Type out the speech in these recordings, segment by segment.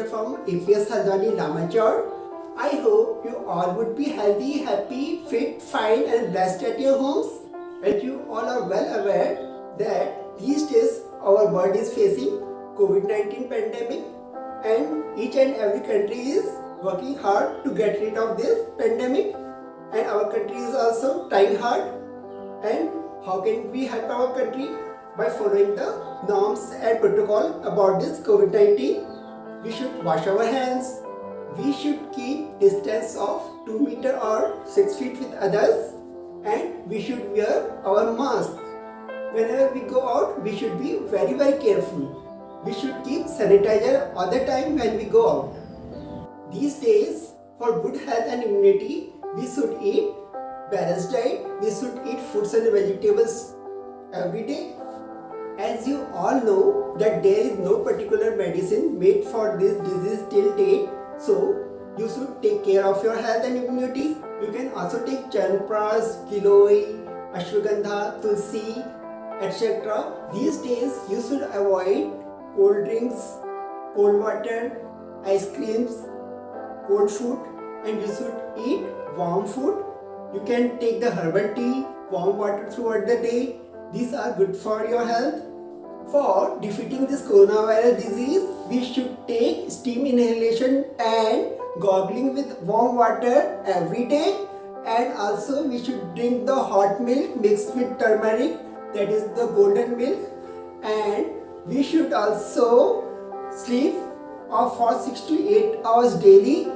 from APS Haldwani Lamachor. I hope you all would be healthy, happy, fit, fine and blessed at your homes. And you all are well aware that these days our world is facing COVID-19 pandemic and each and every country is working hard to get rid of this pandemic, and our country is also trying hard. And how can we help our country? By following the norms and protocol about this COVID-19. We should wash our hands. We should keep distance of 2 meters or 6 feet with others, and we should wear our mask. Whenever we go out, we should be very careful. We should keep sanitizer all the time when we go out. These days, for good health and immunity, we should eat balanced diet. We should eat fruits and vegetables every day. As you all know that there is no particular medicine made for this disease till date, so you should take care of your health and immunity. You can also take Chyawanprash, Giloy, Ashwagandha, Tulsi, etc. These days you should avoid cold drinks, cold water, ice creams, cold food, and you should eat warm food. You can take the herbal tea, warm water throughout the day. These are good for your health. For defeating this coronavirus disease, we should take steam inhalation and gargling with warm water every day. And also we should drink the hot milk mixed with turmeric, that is the golden milk. And we should also sleep for 6 to 8 hours daily,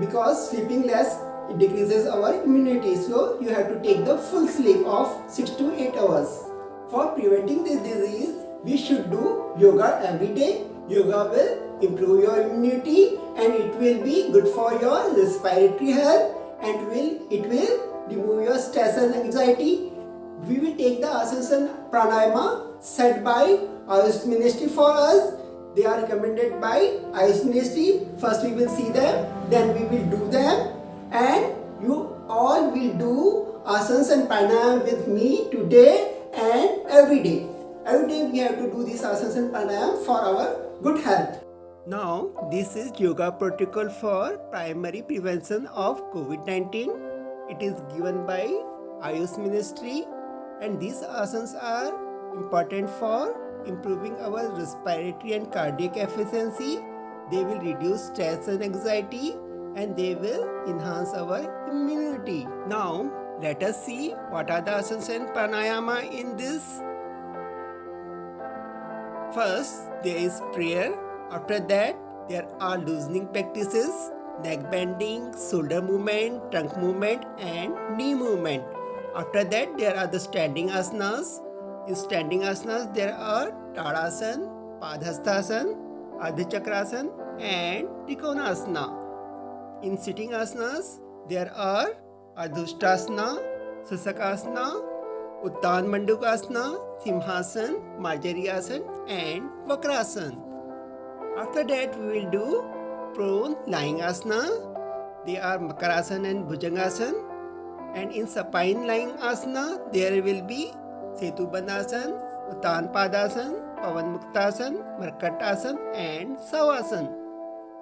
because sleeping less it decreases our immunity. So you have to take the full sleep of 6 to 8 hours. For preventing this disease, we should do yoga every day. Yoga will improve your immunity and it will be good for your respiratory health, and it will remove your stress and anxiety. We will take the asanas and pranayama set by Ayush Ministry for us. They are recommended by Ayush Ministry. First we will see them, then we will do them, and you all will do asanas and pranayama with me today and every day. Every day we have to do these asanas and pranayama for our good health. Now this is yoga protocol for primary prevention of COVID-19. It is given by Ayush Ministry, and these asanas are important for improving our respiratory and cardiac efficiency. They will reduce stress and anxiety, and they will enhance our immunity. Now let us see what are the asanas and pranayama in this. First, there is prayer. After that, there are loosening practices, neck bending, shoulder movement, trunk movement and knee movement. After that, there are the standing asanas. In standing asanas, there are Tadasana, Padhasthasana, Ardha Chakrasana and Trikonasana. In sitting asanas, there are Ardhusthasana, Sasakasana, Uttan Mandukasana, Simhasana, Marjariyasana and Vakrasana. After that we will do prone lying asana. They are Makarasana and Bhujangasana. And in supine lying asana there will be Setubandhasana, Uttan Padasana, Pavan Muktasana, Markatasana and Savasana.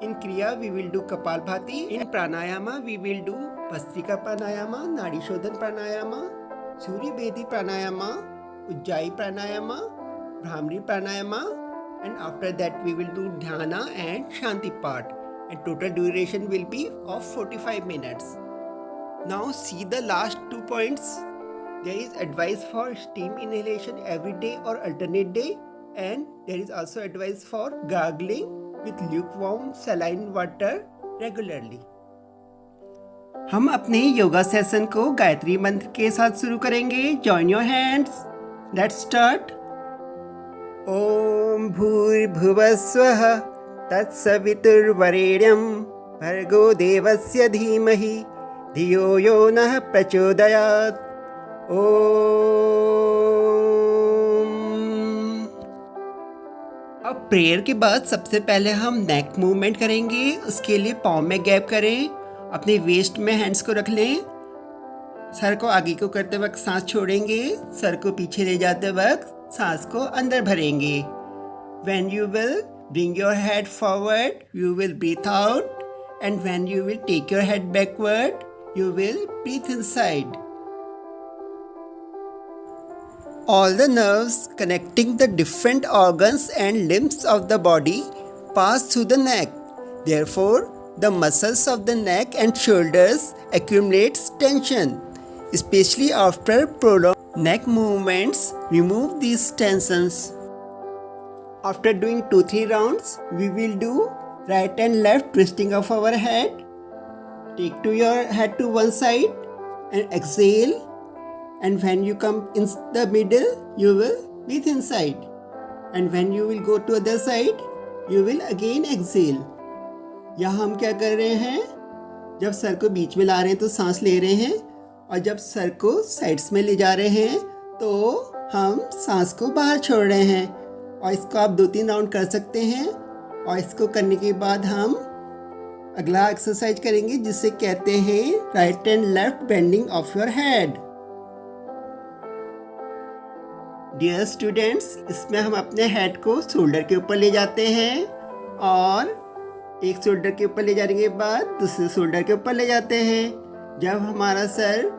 In Kriya we will do Kapalbhati. In Pranayama we will do Bhastrika Pranayama, Nadi Shodhan Pranayama, Surya Bhedi Pranayama, Ujjayi Pranayama, Bhramari Pranayama, and after that we will do Dhyana and Shanti part, and total duration will be of 45 minutes. Now see the last 2 points. There is advice for steam inhalation every day or alternate day, and there is also advice for gargling with lukewarm saline water regularly. हम अपने yoga session को गायत्री मंत्र के साथ शुरू करेंगे. Join your hands. Let's start. ओम भूर्भुवस्वः तत्सवितुर्वरेण्यं भर्गो देवस्य धीमहि धियो यो नः प्रचोदयात्. अब प्रेयर के बाद सबसे पहले हम नेक मूवमेंट करेंगे. उसके लिए पाँव में गैप करें, अपने वेस्ट में हैंड्स को रख लें. सर को आगे को करते वक्त सांस छोड़ेंगे. सर को पीछे ले जाते वक्त सांस को अंदर भरेंगे. When you will Bring your head forward, you will breathe out, and when you will take your head backward, you will breathe inside. All the nerves connecting the different organs and limbs of the body pass through the neck. Therefore, the muscles of the neck and shoulders accumulate tension, especially after prolonged neck movements. Remove these tensions. After doing 2-3 rounds, we will do right and left twisting of our head. Take your head to one side and exhale. And when you come in the middle, you will breathe inside. And when you will go to other side, you will again exhale. यहाँ हम क्या कर रहे हैं? जब sir को बीच में ला रहे हैं तो सांस ले रहे हैं, और जब सर को साइड्स में ले जा रहे हैं तो हम सांस को बाहर छोड़ रहे हैं. और इसको आप 2-3 राउंड कर सकते हैं. और इसको करने के बाद हम अगला एक्सरसाइज करेंगे जिसे कहते हैं right and left bending of your head. Dear students, इसमें हम अपने हेड को शोल्डर के ऊपर ले जाते हैं और एक शोल्डर के ऊपर ले जाने के बाद दूसरे शोल्डर के ऊपर ले जाते हैं. जब हमारा सर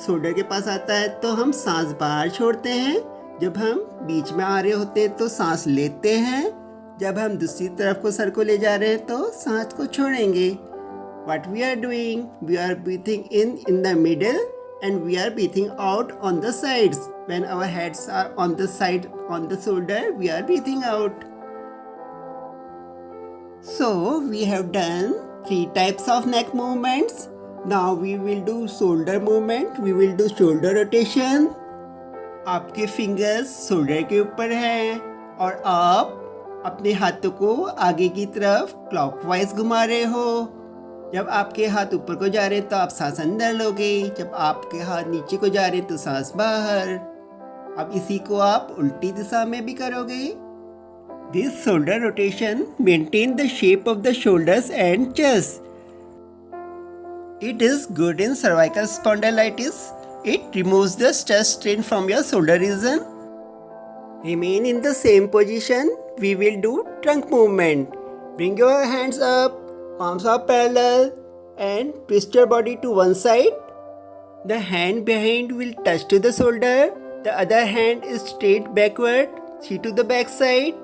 शोल्डर के पास आता है तो हम सांस बाहर छोड़ते हैं. जब हम बीच में आ रहे होते हैं तो सांस लेते हैं. जब हम दूसरी तरफ को सर को ले जा रहे हैं तो सांस को छोड़ेंगे. What we are doing? We are breathing in the middle and we are breathing out on the sides. When our heads are on the side, on the shoulder, we are breathing out. So we have done 3 types of neck movements. Now we will do shoulder movement. We will do shoulder rotation. आपके fingers shoulder के ऊपर हैं और आप अपने हाथों को आगे की तरफ क्लॉकवाइज घुमा रहे हो. जब आपके हाथ ऊपर को जा रहे हैं तो आप सांस अंदर लोगे. जब आपके हाथ नीचे को जा रहे हैं तो सांस बाहर. अब इसी को आप उल्टी दिशा में भी करोगे. This shoulder rotation maintain the shape of the shoulders and chest. It is good in cervical spondylitis. It removes the stress strain from your shoulder region. Remain in the same position. We will do trunk movement. Bring your hands up, palms are parallel, and twist your body to one side. The hand behind will touch to the shoulder. The other hand is straight backward. See to the back side.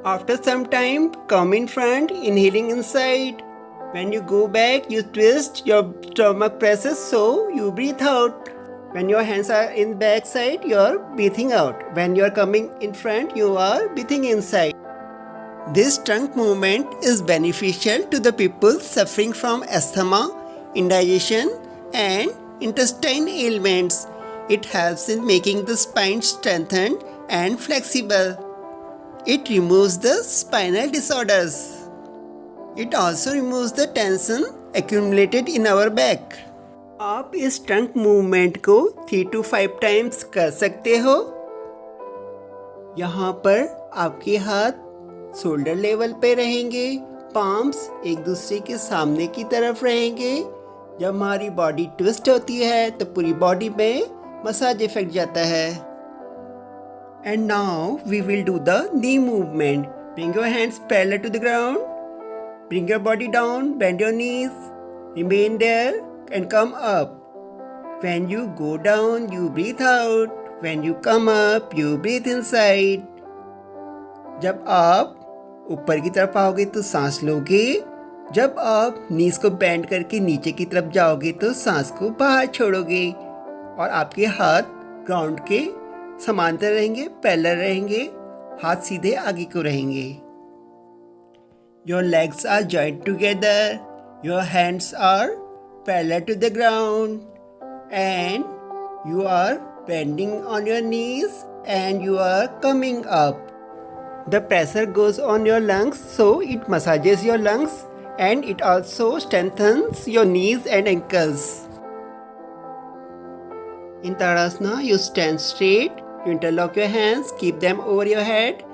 After some time, come in front, inhaling inside. When you go back, you twist, your stomach presses, so you breathe out. When your hands are in back side, you are breathing out. When you are coming in front, you are breathing inside. This trunk movement is beneficial to the people suffering from asthma, indigestion, and intestine ailments. It helps in making the spine strengthened and flexible. It removes the spinal disorders. It also removes the tension accumulated in our back. आप इस trunk movement को 3 to 5 times कर सकते हो. यहाँ पर आपके हाथ शोल्डर लेवल पे रहेंगे. पाम्स एक दूसरे के सामने की तरफ रहेंगे. जब हमारी बॉडी ट्विस्ट होती है तो पूरी बॉडी में मसाज इफेक्ट जाता है. And now we will do the knee movement. Bring your hands parallel to the ground. Bring your body down, bend your knees, remain there and come up. When you go down, you breathe out. When you come up, you breathe inside. जब आप ऊपर की तरफ आओगे तो सांस लोगे. जब आप नीज को बेंड करके नीचे की तरफ जाओगे तो सांस को बाहर छोड़ोगे. और आपके हाथ ग्राउंड के समांतर रहेंगे, पैरेलल रहेंगे. हाथ सीधे आगे को रहेंगे. Your legs are joined together. Your hands are parallel to the ground. And you are bending on your knees and you are coming up. The pressure goes on your lungs, so it massages your lungs and it also strengthens your knees and ankles. In Tadasana, you stand straight, you interlock your hands, keep them over your head.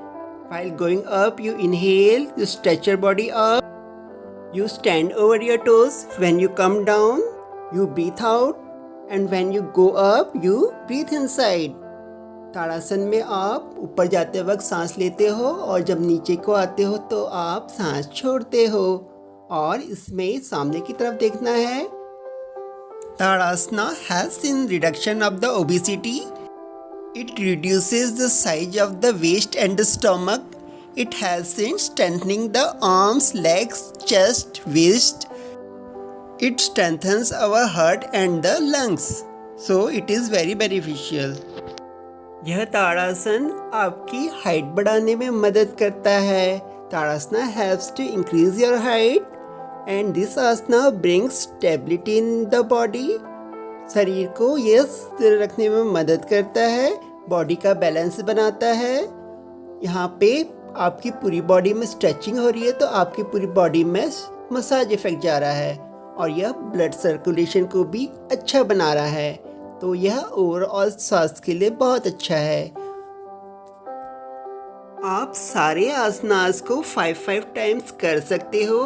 While going up, you inhale, you stretch your body up. You stand over your toes. When you come down, you breathe out. And when you go up, you breathe inside. ताड़ासन में आप ऊपर जाते वक्त सांस लेते हो और जब नीचे को आते हो तो आप सांस छोड़ते हो और इसमें सामने की तरफ देखना है। ताड़ासना helps in reduction of the obesity. It reduces the size of the waist and the stomach. It helps in strengthening the arms, legs, chest, waist. It strengthens our heart and the lungs. So it is very beneficial. यह ताड़ासन आपकी height बढ़ाने में मदद करता है। ताड़ासना helps to increase your height and this asana brings stability in the body. शरीर को यह स्थिर रखने में मदद करता है, बॉडी का बैलेंस बनाता है। यहाँ पे आपकी पूरी बॉडी में स्ट्रेचिंग हो रही है तो आपकी पूरी बॉडी में मसाज इफेक्ट जा रहा है और यह ब्लड सर्कुलेशन को भी अच्छा बना रहा है, तो यह ओवरऑल स्वास्थ्य के लिए बहुत अच्छा है। आप सारे आसनास को 5 टाइम्स कर सकते हो।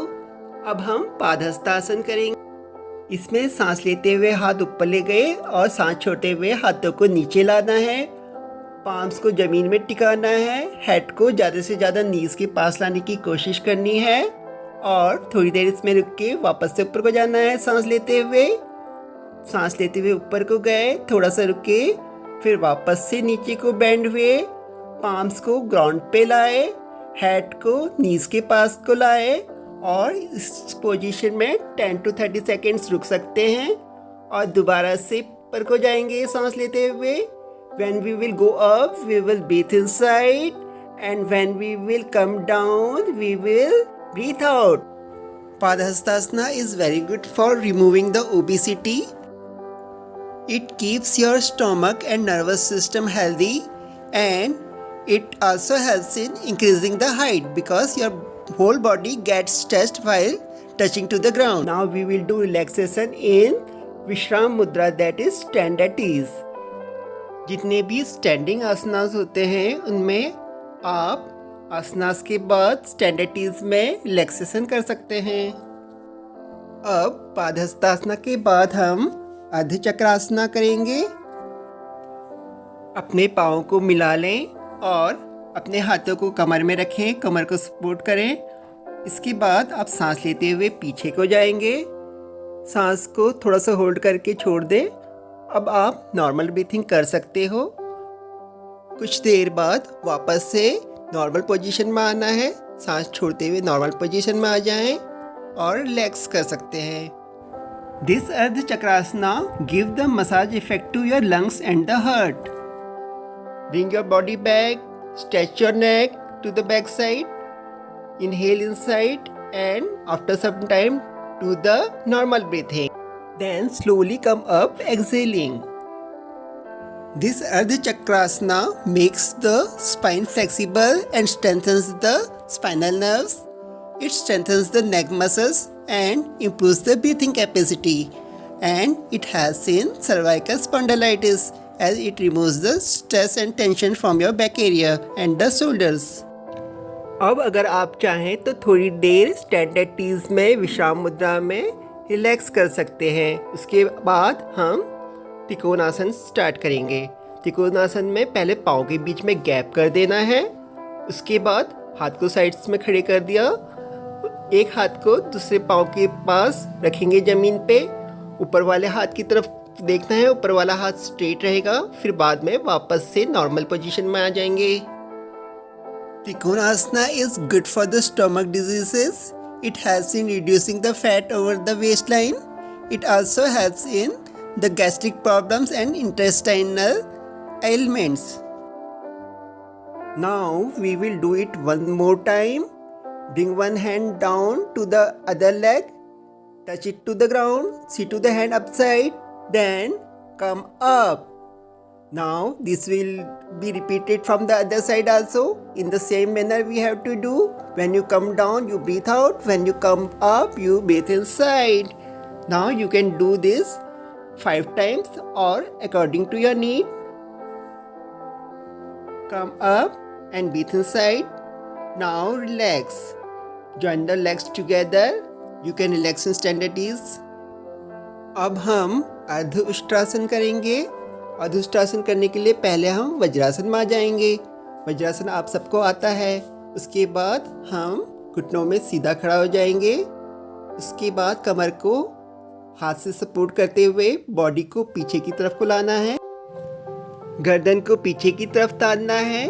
अब हम पादहस्तासन करेंगे। इसमें सांस लेते हुए हाथ ऊपर ले गए और सांस छोड़ते हुए हाथों को नीचे लाना है, पाम्स को जमीन में टिकाना है, हेड को ज़्यादा से ज़्यादा नीज के पास लाने की कोशिश करनी है और थोड़ी देर इसमें रुक के वापस से ऊपर को जाना है। सांस लेते हुए ऊपर को गए, थोड़ा सा रुके, फिर वापस से नीचे को बेंड हुए, पाम्स को ग्राउंड पे लाए, हेड को नीज के पास को लाए और इस पोजीशन में 10 to 30 सेकेंड्स रुक सकते हैं और दोबारा से ऊपर को जाएंगे सांस लेते हुए। When we will go up, we will breathe inside and when we will come down, we will breathe out. Padhastasana is very good for removing the obesity. It keeps your stomach and nervous system healthy and it also helps in increasing the height because your whole body gets stretched while touching to the ground. Now we will do relaxation in Vishram Mudra, that is stand at ease. जितने भी standing आसनास होते हैं उनमें आप आसनास के बाद stand at ease में relaxation कर सकते हैं। अब पादहस्तासना के बाद हम अर्धचक्रासना करेंगे। अपने पाँव को मिला लें और अपने हाथों को कमर में रखें, कमर को सपोर्ट करें। इसके बाद आप सांस लेते हुए पीछे को जाएंगे, सांस को थोड़ा सा होल्ड करके छोड़ दें। अब आप नॉर्मल ब्रीथिंग कर सकते हो। कुछ देर बाद वापस से नॉर्मल पोजीशन में आना है, सांस छोड़ते हुए नॉर्मल पोजीशन में आ जाएं और रिलैक्स कर सकते हैं। This Ardha Chakrasana give the massage effect to your lungs and the heart. Bring your body back, stretch your neck to the back side, inhale inside and after some time do the normal breathing. Then slowly come up exhaling. This Ardha Chakrasana makes the spine flexible and strengthens the spinal nerves. It strengthens the neck muscles and improves the breathing capacity. And it helps in cervical spondylitis as it removes the stress and tension from your back area and the shoulders. अब अगर आप चाहें तो थोड़ी देर stand at ease में विश्राम मुद्रा में रिलैक्स कर सकते हैं। उसके बाद हम त्रिकोणासन स्टार्ट करेंगे। त्रिकोणासन में पहले पाँव के बीच में गैप कर देना है, उसके बाद हाथ को साइड्स में खड़े कर दिया, एक हाथ को दूसरे पाँव के पास रखेंगे ज़मीन पे, ऊपर वाले हाथ की तरफ देखना है, ऊपर वाला हाथ स्ट्रेट रहेगा, फिर बाद में वापस से नॉर्मल पोजीशन में आ जाएंगे। Trikonasana is good for the stomach diseases. It helps in reducing the fat over the waistline. It also helps in the gastric problems and intestinal ailments. Now we will do it one more time. Bring one hand down to the other leg. Touch it to the ground. Sit to the hand upside. Then come up. Now this will be repeated from the other side also. In the same manner we have to do. When you come down, you breathe out. When you come up, you breathe inside. Now you can do this 5 times or according to your need. Come up and breathe inside. Now relax. Join the legs together. You can relax and stand at ease. अब हम अर्ध उष्ट्रासन करेंगे। अधुष्टासन करने के लिए पहले हम वज्रासन में आ जाएंगे। वज्रासन आप सबको आता है। उसके बाद हम घुटनों में सीधा खड़ा हो जाएंगे। उसके बाद कमर को हाथ से सपोर्ट करते हुए बॉडी को पीछे की तरफ को लाना है। गर्दन को पीछे की तरफ तानना है।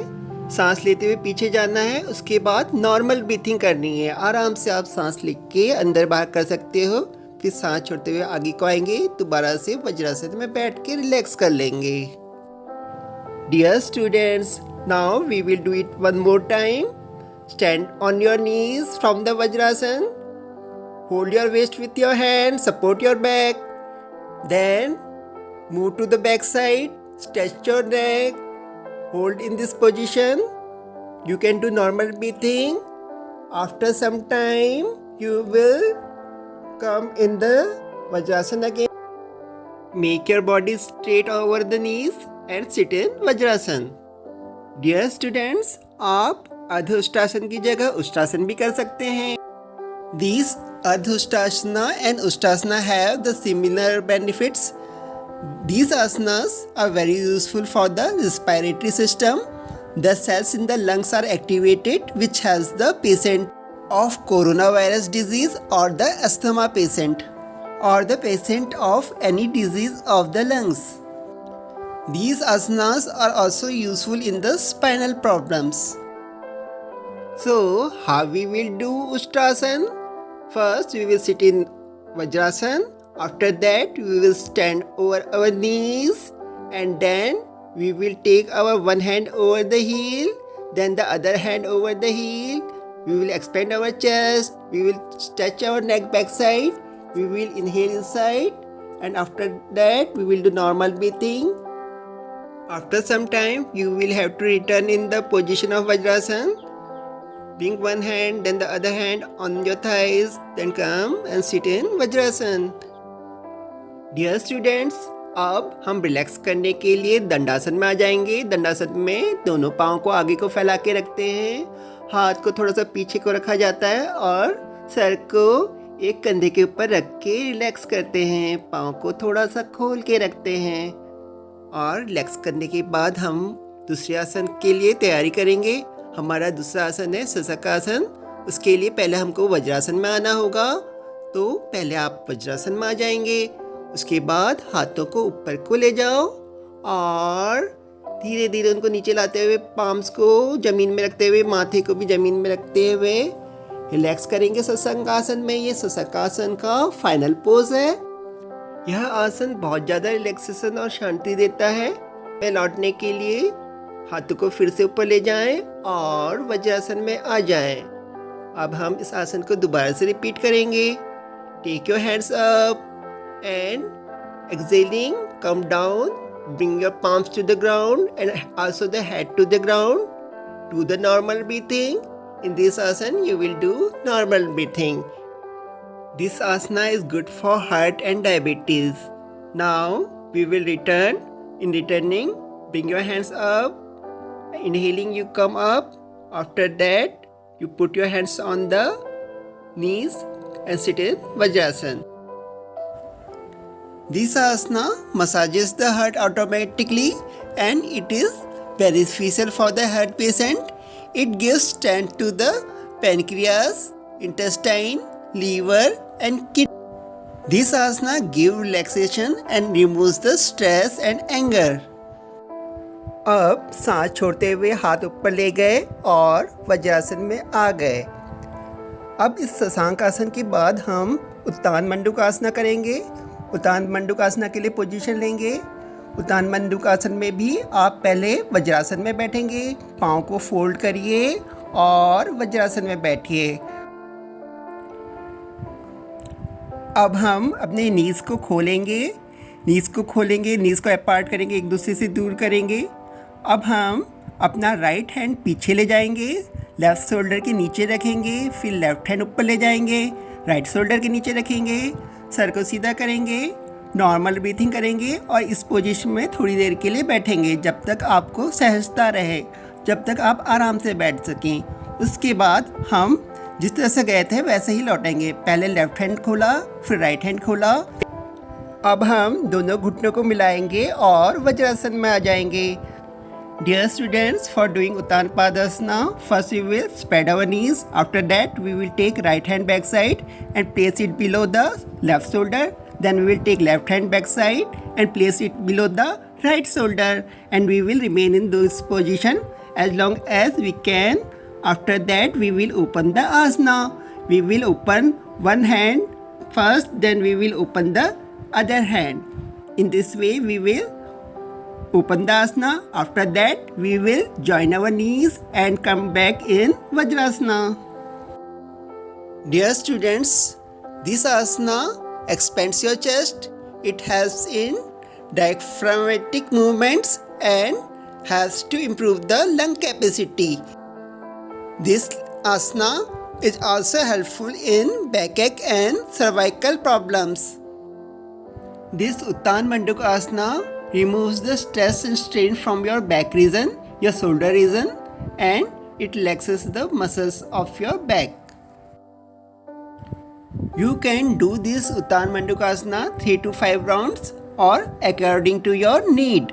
सांस लेते हुए पीछे जाना है। उसके बाद नॉर्मल ब्रीथिंग करनी है। आराम से आप सांस लेके के अंदर बाहर कर सकते हो। फिर सांस छोड़ते हुए आगे को आएंगे। दोबारा से वज्रासन में बैठ के रिलैक्स कर लेंगे। Dear students, now we will do it one more time. Stand on your knees from the Vajrasan. Hold your waist with your hand, support your back. Then move to the back side, stretch your neck, hold in this position. You can do normal breathing. After some time you will come in the Vajrasana again. Make your body straight over the knees and sit in Vajrasan. Dear students, आप अधुष्टासन की जगह उष्टासन भी कर सकते हैं। These Adhustasana and Ustasana have the similar benefits. These asanas are very useful for the respiratory system. The cells in the lungs are activated, which has the patient of coronavirus disease or the asthma patient or the patient of any disease of the lungs. These asanas are also useful in the spinal problems. So, how we will do Ushtrasan? First, we will sit in Vajrasan. After that, we will stand over our knees and then we will take our one hand over the heel, then the other hand over the heel. We will expand our chest, we will stretch our neck back side, we will inhale inside and after that we will do normal breathing. After some time, you will have to return in the position of Vajrasan. Bring one hand, then the other hand on your thighs, then come and sit in Vajrasan. Dear students, अब हम relax करने के लिए दंडासन में आ जाएंगे। दंडासन में दोनों पाँव को आगे को फैला के रखते हैं। हाथ को थोड़ा सा पीछे को रखा जाता है और सर को एक कंधे के ऊपर रख के रिलैक्स करते हैं। पाँव को थोड़ा सा खोल के रखते हैं और रिलैक्स करने के बाद हम दूसरे आसन के लिए तैयारी करेंगे। हमारा दूसरा आसन है सशकासन। उसके लिए पहले हमको वज्रासन में आना होगा। तो पहले आप वज्रासन में आ जाएंगे। उसके बाद हाथों को ऊपर को ले जाओ और धीरे धीरे उनको नीचे लाते हुए पाम्स को जमीन में रखते हुए माथे को भी जमीन में रखते हुए रिलैक्स करेंगे सशकासन में। ये सशकासन का फाइनल पोज है। यह आसन बहुत ज़्यादा रिलैक्सेशन और शांति देता है। मैं लौटने के लिए हाथों को फिर से ऊपर ले जाएं और वज्रासन में आ जाएं। अब हम इस आसन को दोबारा से रिपीट करेंगे। Take your hands up and exhaling, come down, bring your palms to the ground and also the head to the ground. Do the normal breathing. In this asana you will do normal breathing. This asana is good for heart and diabetes. Now we will return. In returning, bring your hands up. Inhaling, you come up. After that, you put your hands on the knees and sit in Vajrasana. This asana massages the heart automatically and it is beneficial for the heart patient. It gives strength to the pancreas, intestine, liver and kidney. This asana gives relaxation and removes the stress and anger. अब सांस छोड़ते हुए हाथ ऊपर ले गए और वज्रासन में आ गए। अब इस शशांक आसन के बाद हम उत्तान मंडूकासना करेंगे। उत्तान मंडूकासना के लिए पोजीशन लेंगे। उत्तान मंडूकासन में भी आप पहले वज्रासन में बैठेंगे। पाँव को फोल्ड करिए और वज्रासन में बैठिए। अब हम अपने नीज़ को खोलेंगे। नीज़ को अपार्ट करेंगे, एक दूसरे से दूर करेंगे। अब हम अपना राइट हैंड पीछे ले जाएंगे, लेफ़्ट शोल्डर के नीचे रखेंगे, फिर लेफ़्ट हैंड ऊपर ले जाएंगे, राइट शोल्डर के नीचे रखेंगे, सर को सीधा करेंगे, नॉर्मल ब्रीथिंग करेंगे और इस पोजीशन में थोड़ी देर के लिए बैठेंगे जब तक आपको सहजता रहे, जब तक आप आराम से बैठ सकें। उसके बाद हम जिस तरह से गए थे वैसे ही लौटेंगे। पहले लेफ़्ट हैंड खोला, फिर राइट हैंड खोला, अब हम दोनों घुटनों को मिलाएंगे और वज्रासन में आ जाएंगे. Dear students, for doing Uttan Padasana, first we will spread our knees. After that, we will take right hand back side and place it below the left shoulder. Then we will take left hand back side and place it below the right shoulder. And we will remain in this position as long as we can. After that, we will open the asana. We will open one hand first, then we will open the other hand. In this way, we will open the asana. After that, we will join our knees and come back in Vajrasana. Dear students, this asana expands your chest. It helps in diaphragmatic movements and helps to improve the lung capacity. This asana is also helpful in backache and cervical problems. This Uttan Mandukasana removes the stress and strain from your back region, your shoulder region, and it relaxes the muscles of your back. You can do this Uttan Mandukasana 3 to 5 rounds or according to your need.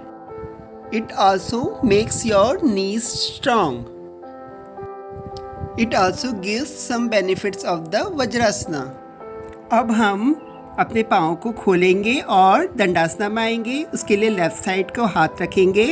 It also makes your knees strong. It also gives some benefits of the Vajrasana. अब हम अपने पाँव को खोलेंगे और दंडासना में आएंगे. उसके लिए लेफ़्ट साइड को हाथ रखेंगे,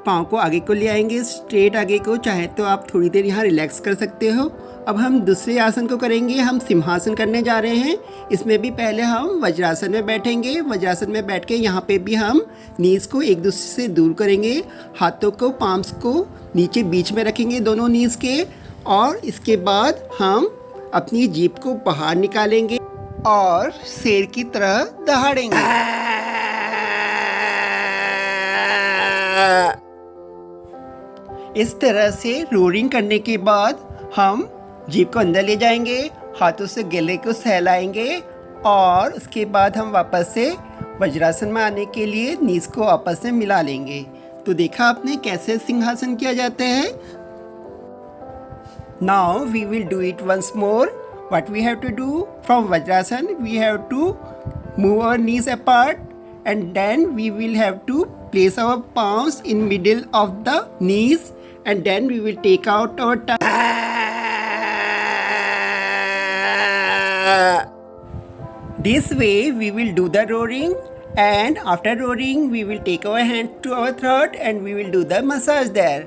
पाँव को आगे को ले आएंगे, स्ट्रेट आगे को. चाहे तो आप थोड़ी देर यहाँ रिलैक्स कर सकते हो. अब हम दूसरे आसन को करेंगे. हम सिंहासन करने जा रहे हैं. इसमें भी पहले हम वज्रासन में बैठेंगे. वज्रासन में बैठ के यहाँ पे भी हम नीज़ को एक दूसरे से दूर करेंगे. हाथों को, पाम्स को नीचे बीच में रखेंगे दोनों नीज़ के. और इसके बाद हम अपनी जीभ को बाहर निकालेंगे और शेर की तरह दहाड़ेंगे. इस तरह से रोरिंग करने के बाद हम जीभ को अंदर ले जाएंगे, हाथों से गले को सहलाएंगे और उसके बाद हम वापस से वज्रासन में आने के लिए नीज़ को आपस में मिला लेंगे. तो देखा आपने कैसे सिंहासन किया जाता है. Now we will do it once more. What we have to do from Vajrasan, we have to move our knees apart and then we will have to place our palms in middle of the knees and then we will take out our tongue. This way we will do the roaring, and after roaring we will take our hand to our throat and we will do the massage there.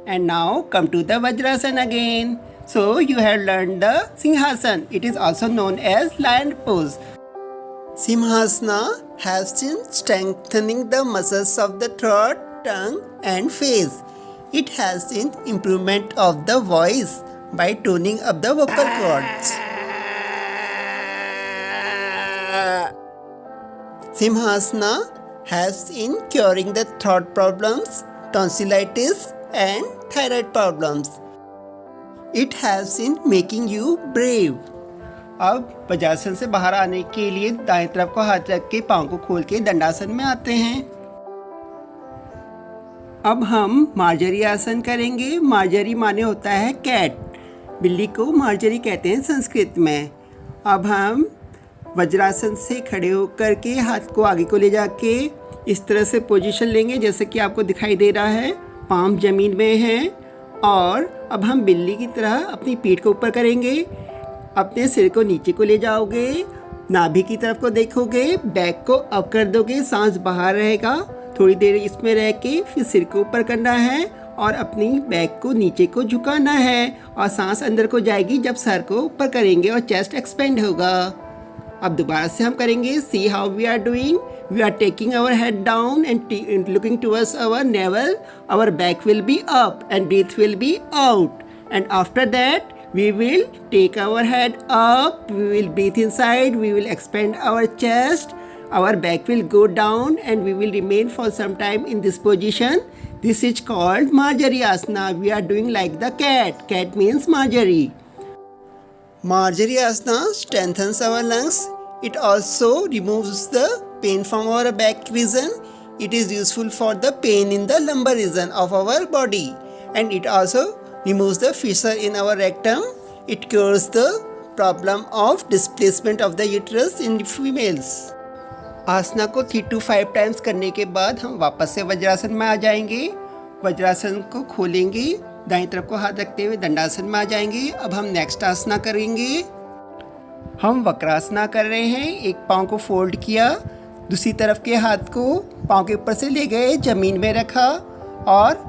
And now come to the Vajrasan again. So you have learned the Singhasana. It is also known as lion pose. Simhasana helps in strengthening the muscles of the throat, tongue and face. It helps in improvement of the voice by toning up the vocal cords. Simhasana helps in curing the throat problems, tonsillitis and thyroid problems. It helps in making you brave. अब वज्रासन से बाहर आने के लिए दाएं तरफ को हाथ रख के पाँव को खोल के दंडासन में आते हैं. अब हम मार्जरी आसन करेंगे. मार्जरी माने होता है कैट. बिल्ली को मार्जरी कहते हैं संस्कृत में. अब हम वज्रासन से खड़े होकर के हाथ को आगे को ले जाके इस तरह से पोजीशन लेंगे जैसे कि आपको दिखाई दे रहा है. पाम जमीन में हैं और अब हम बिल्ली की तरह अपनी पीठ को ऊपर करेंगे. अपने सिर को नीचे को ले जाओगे, नाभि की तरफ को देखोगे, बैक को अप कर दोगे, सांस बाहर रहेगा. थोड़ी देर इसमें रह के फिर सिर को ऊपर करना है और अपनी बैक को नीचे को झुकाना है और सांस अंदर को जाएगी जब सर को ऊपर करेंगे और चेस्ट एक्सपेंड होगा. अब दोबारा से हम करेंगे. See how we are doing. We are taking our head down and looking towards our navel. Our back will be up and breath will be out. And after that, we will take our head up. We will breathe inside. We will expand our chest. Our back will go down and we will remain for some time in this position. This is called Marjari Asana. We are doing like the cat. Cat means Marjari. Marjari Asana strengthens our lungs. It also removes the pain from our back region. It is useful for the pain in the lumbar region of our body, and it also removes the fissure in our rectum. It cures the problem of displacement of the uterus in females. आसना को 3 to 5 times करने के बाद हम वापस से वज्रासन में आ जाएंगे। वज्रासन को खोलेंगे, दाईं तरफ को हाथ रखते हुए दंडासन में आ जाएंगे। अब हम नेक्स्ट आसना करेंगे। हम वक्रासना कर रहे हैं। एक पाँव को फोल्ड किया, दूसरी तरफ के हाथ को पाँव के ऊपर से ले गए, ज़मीन में रखा और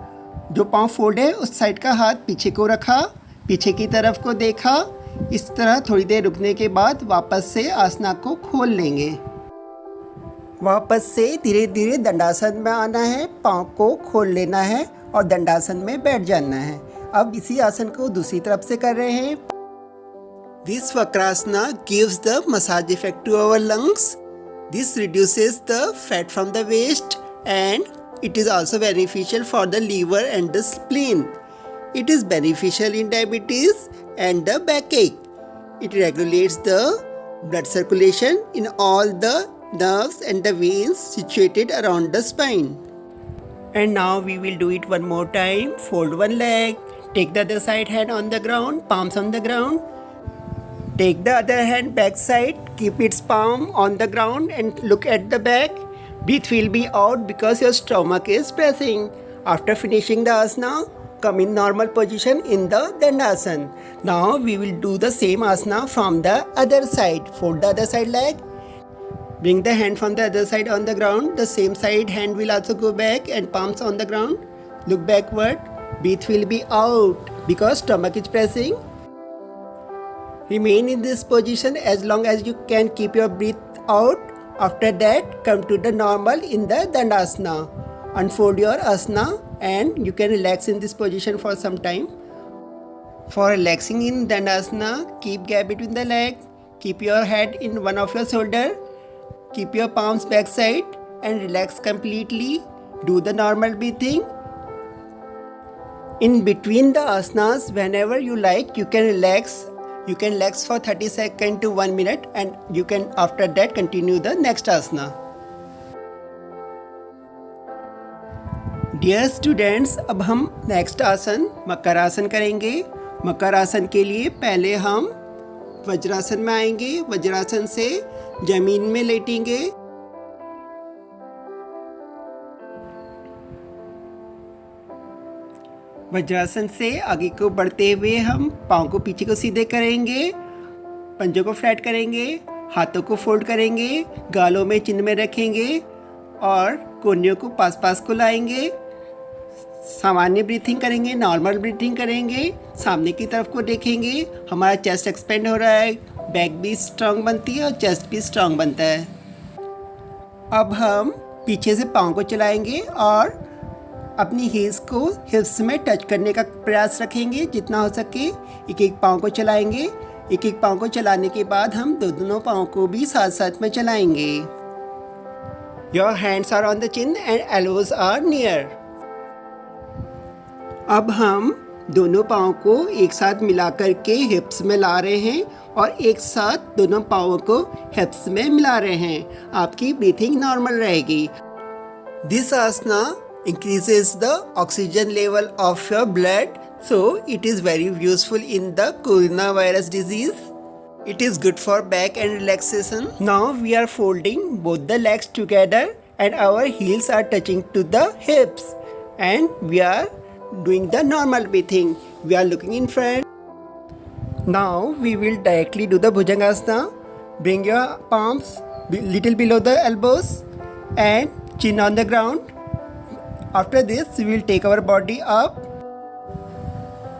जो पाँव फोल्ड है उस साइड का हाथ पीछे को रखा, पीछे की तरफ को देखा। इस तरह थोड़ी देर रुकने के बाद वापस से आसना को खोल लेंगे। वापस से धीरे धीरे दंडासन में आना है, पाँव को खोल लेना है और दंडासन में बैठ जाना है। अब इसी आसन को दूसरी तरफ से कर रहे हैं। This Vakrasana gives the massage effect to our lungs. This reduces the fat from the waist and it is also beneficial for the liver and the spleen. It is beneficial in diabetes and the backache. It regulates the blood circulation in all the nerves and the veins situated around the spine. And now we will do it one more time. Fold one leg, take the other side hand on the ground, palms on the ground. Take the other hand back side, keep its palm on the ground and look at the back. Breath will be out because your stomach is pressing. After finishing the asana, come in normal position in the Dandasana. Now we will do the same asana from the other side. Fold the other side leg. Bring the hand from the other side on the ground. The same side hand will also go back and palms on the ground. Look backward. Breath will be out because stomach is pressing. Remain in this position as long as you can keep your breath out. After that, come to the normal in the Dandasana. Unfold your asana and you can relax in this position for some time. For relaxing in Dandasana, keep gap between the leg. Keep your head in one of your shoulder. Keep your palms back side and relax completely. Do the normal breathing. In between the asanas, whenever you like, you can relax. You can relax for 30 seconds to 1 minute and you can after that continue the next asana. Dear students, अब हम next आसन मकरासन करेंगे। मकरासन के लिए पहले हम वज्रासन में आएंगे। वज्रासन से जमीन में लेटेंगे। वज्रासन से आगे को बढ़ते हुए हम पाँव को पीछे को सीधे करेंगे, पंजों को फ्लैट करेंगे, हाथों को फोल्ड करेंगे, गालों में चिन्ह में रखेंगे और कोहनियों को पास पास को लाएंगे। सामान्य ब्रीथिंग करेंगे, नॉर्मल ब्रीथिंग करेंगे, सामने की तरफ को देखेंगे। हमारा चेस्ट एक्सपेंड हो रहा है, बैक भी स्ट्रांग बनती है और चेस्ट भी स्ट्रांग बनता है। अब हम पीछे से पाँव को चलाएंगे और अपनी हील्स को हिप्स में टच करने का प्रयास रखेंगे जितना हो सके। एक एक पाँव को चलाएंगे। एक एक पाँव को चलाने के बाद हम दोनों पाँव को भी साथ साथ में चलाएंगे। Your hands are on the chin and elbows are near. अब हम दोनों पाँव को एक साथ मिला करके हिप्स में ला रहे हैं और एक साथ दोनों पाँवों को हिप्स में मिला रहे हैं। आपकी ब्रीथिंग नॉर्मल रहेगी। This asana increases the oxygen level of your blood, so it is very useful in the coronavirus disease. It is good for back and relaxation. Now we are folding both the legs together and our heels are touching to the hips and we are doing the normal breathing. We are looking in front. Now we will directly do the Bhujangasana. Bring your palms little below the elbows and chin on the ground. After this, we will take our body up.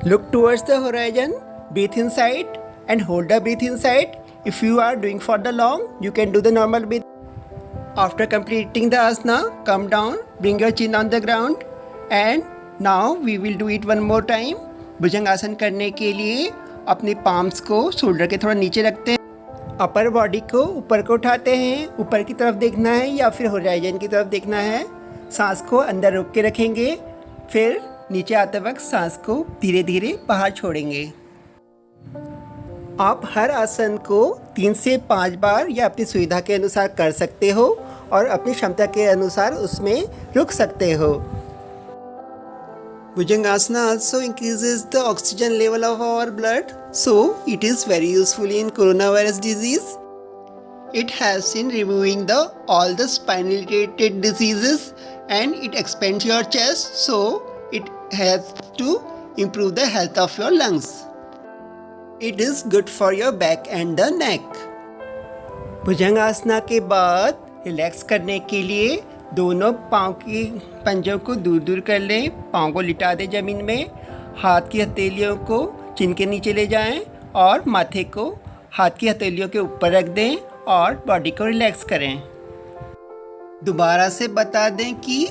Look towards the horizon. Breathe inside and hold the breath inside. If you are doing for the long, you can do the normal breath. After completing the asana, come down, bring your chin on the ground and now we will do it one more time. भुजंगासन करने के लिए अपने palms को shoulder के थोड़ा नीचे रखते हैं। अपर बॉडी को ऊपर को उठाते हैं। ऊपर की तरफ देखना है या फिर होराइजन की तरफ देखना है। सांस को अंदर रोक के रखेंगे, फिर नीचे आते वक्त सांस को धीरे धीरे बाहर छोड़ेंगे। आप हर आसन को 3 से 5 बार या अपनी सुविधा के अनुसार कर सकते हो और अपनी क्षमता के अनुसार उसमें रुक सकते हो। Bhujangasana also increases the oxygen level of our blood, so it is very useful in coronavirus disease. It helps in removing all the spinal related diseases and it expands your chest, so it helps to improve the health of your lungs. It is good for your back and the neck. Bhujangasana के बाद relax करने के लिए दोनों पाँव की पंजों को दूर दूर कर लें, पाँव को लिटा दें ज़मीन में, हाथ की हथेलियों को चिन के नीचे ले जाएं और माथे को हाथ की हथेलियों के ऊपर रख दें और बॉडी को रिलैक्स करें। दोबारा से बता दें कि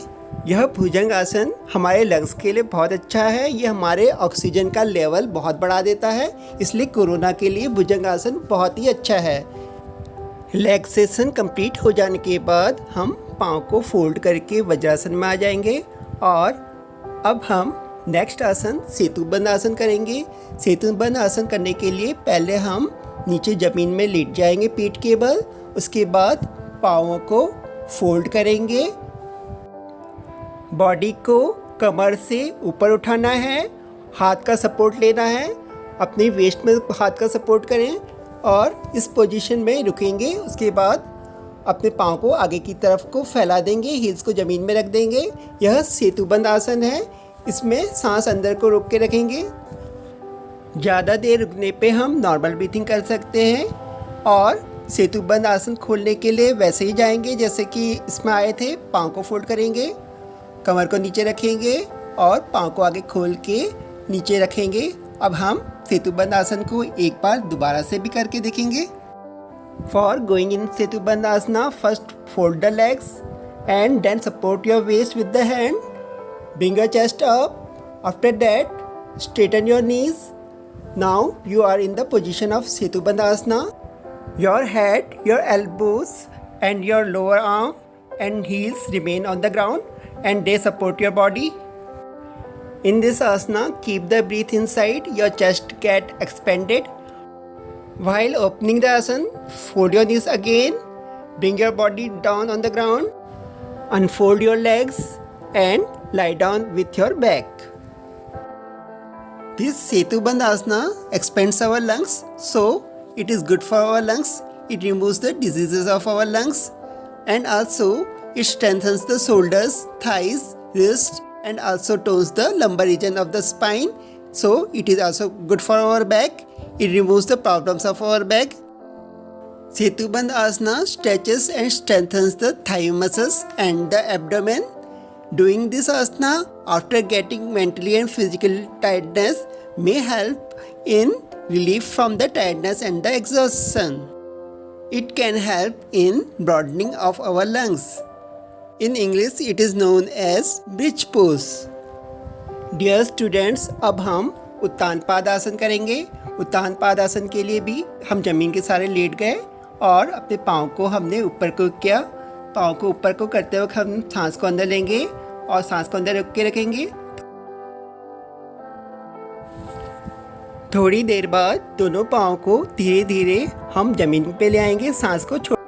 यह भुजंग आसन हमारे लंग्स के लिए बहुत अच्छा है। ये हमारे ऑक्सीजन का लेवल बहुत बढ़ा देता है, इसलिए कोरोना के लिए भुजंग आसन बहुत ही अच्छा है। रिलैक्सेशन कंप्लीट हो जाने के बाद हम पाँव को फोल्ड करके वज्रासन में आ जाएंगे और अब हम नेक्स्ट आसन सेतुबंद आसन करेंगे। सेतुबंद आसन करने के लिए पहले हम नीचे ज़मीन में लेट जाएंगे पीठ के बल, उसके बाद पाँवों को फोल्ड करेंगे, बॉडी को कमर से ऊपर उठाना है, हाथ का सपोर्ट लेना है, अपनी वेस्ट में हाथ का सपोर्ट करें और इस पोजीशन में रुकेंगे। उसके बाद अपने पाँव को आगे की तरफ को फैला देंगे, हील्स को ज़मीन में रख देंगे। यह सेतुबंद आसन है, इसमें सांस अंदर को रोक के रखेंगे। ज़्यादा देर रुकने पे हम नॉर्मल ब्रीथिंग कर सकते हैं और सेतुबंद आसन खोलने के लिए वैसे ही जाएंगे जैसे कि इसमें आए थे। पाँव को फोल्ड करेंगे, कमर को नीचे रखेंगे और पाँव को आगे खोल के नीचे रखेंगे। अब हम सेतुबंद आसन को एक बार दोबारा से भी करके देखेंगे। For going in Setubandha asana, first fold the legs and then support your waist with the hand, bring your chest up, after that straighten your knees. Now you are in the position of Setubandha Asana. Your head, your elbows and your lower arm and heels remain on the ground and they support your body. In this asana, keep the breath inside, your chest get expanded. While opening the asana, fold your knees again, bring your body down on the ground, unfold your legs and lie down with your back. This Setubandha Asana expands our lungs, so it is good for our lungs. It removes the diseases of our lungs and also it strengthens the shoulders, thighs, wrists and also tones the lumbar region of the spine. So it is also good for our back. It removes the problems of our back. Setubandha Asana stretches and strengthens the thigh muscles and the abdomen. Doing this asana after getting mentally and physical tiredness may help in relief from the tiredness and the exhaustion. It can help in broadening of our lungs. In English, it is known as bridge pose. Dear students, अब हम उत्तान पाद आसन करेंगे। उत्तान पाद आसन के लिए भी हम जमीन के सारे लेट गए और अपने पाँव को हमने ऊपर को किया। पाँव को ऊपर को करते वक्त हम सांस को अंदर लेंगे और सांस को अंदर रोक के रखेंगे। थोड़ी देर बाद दोनों पाँव को धीरे धीरे हम जमीन पे ले आएंगे, सांस को छोड़।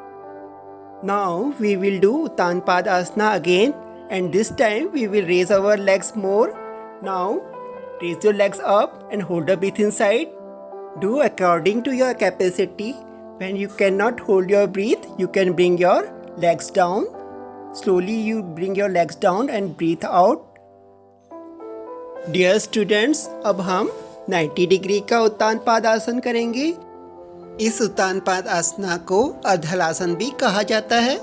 Now we will do Uttana pada asana again and this time we will raise our legs more. Now raise your legs up and hold the breath inside. Do according to your capacity. When you cannot hold your breath, you can bring your legs down. Slowly you bring your legs down and breathe out. Dear students, अब हम 90 degree का उत्तान पाद आसन करेंगे. इस उत्तान पाद आसना को अर्धहलासन भी कहा जाता है.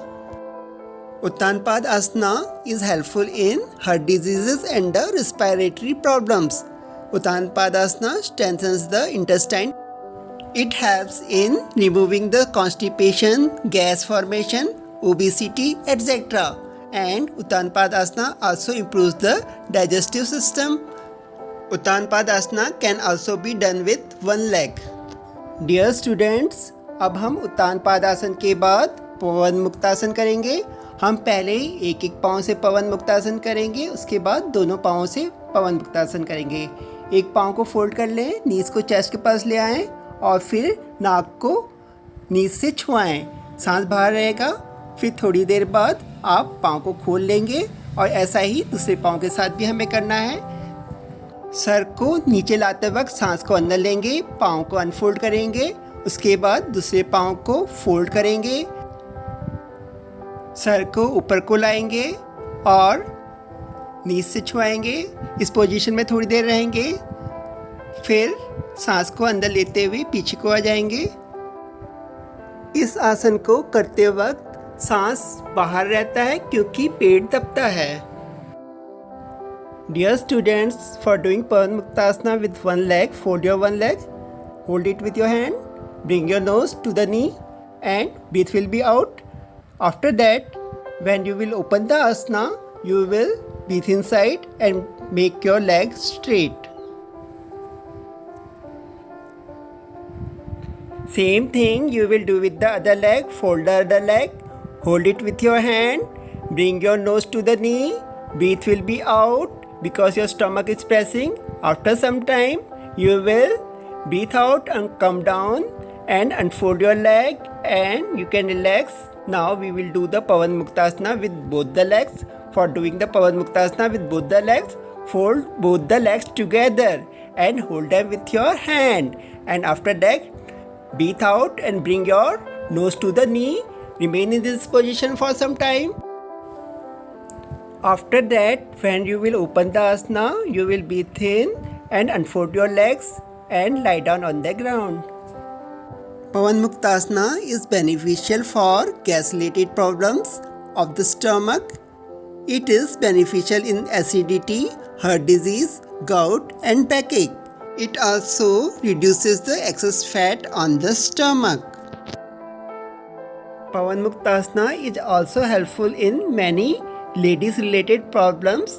उत्तान पाद आसना is helpful in heart diseases and the respiratory problems. Uttan Padasana strengthens the intestine. It helps in removing the constipation, gas formation, obesity, etc. And Uttan Padasana also improves the digestive system. Uttan Padasana can also be done with one leg. Dear students, अब हम उत्तान पादासन के बाद पवन मुक्तासन करेंगे. हम पहले एक एक पाँव से पवन मुक्तासन करेंगे, उसके बाद दोनों पाँवों से पवन मुक्तासन करेंगे. एक पाँव को फोल्ड कर लें, नीज को चेस्ट के पास ले आएं और फिर नाक को नीज से छुआएं. सांस बाहर रहेगा. फिर थोड़ी देर बाद आप पाँव को खोल लेंगे और ऐसा ही दूसरे पाँव के साथ भी हमें करना है. सर को नीचे लाते वक्त सांस को अंदर लेंगे, पाँव को अनफोल्ड करेंगे उसके बाद दूसरे पाँव को फोल्ड करेंगे, सर को ऊपर को लाएंगे और नीज से छुआएंगे। इस पोजीशन में थोड़ी देर रहेंगे, फिर सांस को अंदर लेते हुए पीछे को आ जाएंगे। इस आसन को करते वक्त सांस बाहर रहता है क्योंकि पेट दबता है। Dear students, for doing Pavanmuktasana with one leg, fold your one leg, hold it with your hand, bring your nose to the knee and breath will be out. After that, when you will open the asana, you will breathe inside and make your leg straight. Same thing you will do with the other leg, fold the other leg, hold it with your hand, bring your nose to the knee, breath will be out because your stomach is pressing. After some time, you will breathe out and come down and unfold your leg and you can relax. Now we will do the Pavanmuktasana with both the legs. For doing the Pavanmuktasana with both the legs, fold both the legs together and hold them with your hand. And after that, breathe out and bring your nose to the knee. Remain in this position for some time. After that, when you will open the asana, you will breathe in and unfold your legs and lie down on the ground. Pavanmuktasana is beneficial for gas-related problems of the stomach. It is beneficial in acidity, heart disease, gout and backache. It also reduces the excess fat on the stomach. Pavanmuktasana is also helpful in many ladies related problems.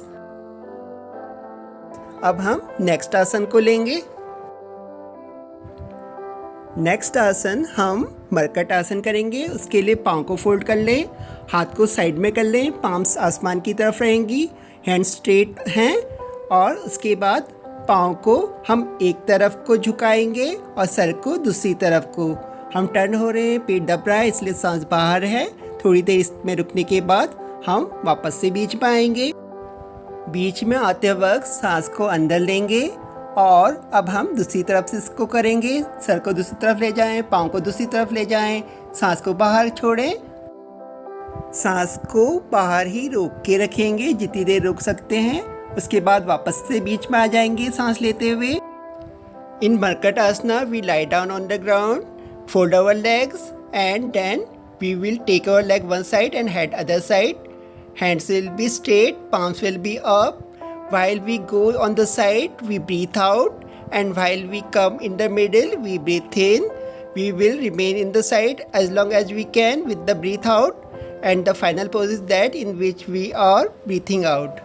अब हम next आसन को लेंगे। Next आसन हम मरकट आसन करेंगे। उसके लिए पाँव को फोल्ड कर लें, हाथ को साइड में कर लें, पाम्स आसमान की तरफ रहेंगी, हैंड स्ट्रेट हैं और उसके बाद पाँव को हम एक तरफ को झुकाएंगे और सर को दूसरी तरफ को। हम टर्न हो रहे हैं, पेट दब रहा है इसलिए सांस बाहर है। थोड़ी देर इसमें रुकने के बाद हम वापस से बीच में आएंगे। बीच में आते वक्त सांस को अंदर लेंगे और अब हम दूसरी तरफ से इसको करेंगे। सर को दूसरी तरफ ले जाएं, पाँव को दूसरी तरफ ले जाएं, सांस को बाहर छोड़ें। सांस को बाहर ही रोक के रखेंगे जितनी देर रोक सकते हैं। उसके बाद वापस से बीच में आ जाएंगे सांस लेते हुए। In Markata asana we lie down on the ground, fold our legs and then we will take our leg one side and head other side. Hands will be straight, palms will be up. While we go on the side, we breathe out, and while we come in the middle, we breathe in. We will remain in the side as long as we can with the breathe out, and the final pose is that in which we are breathing out.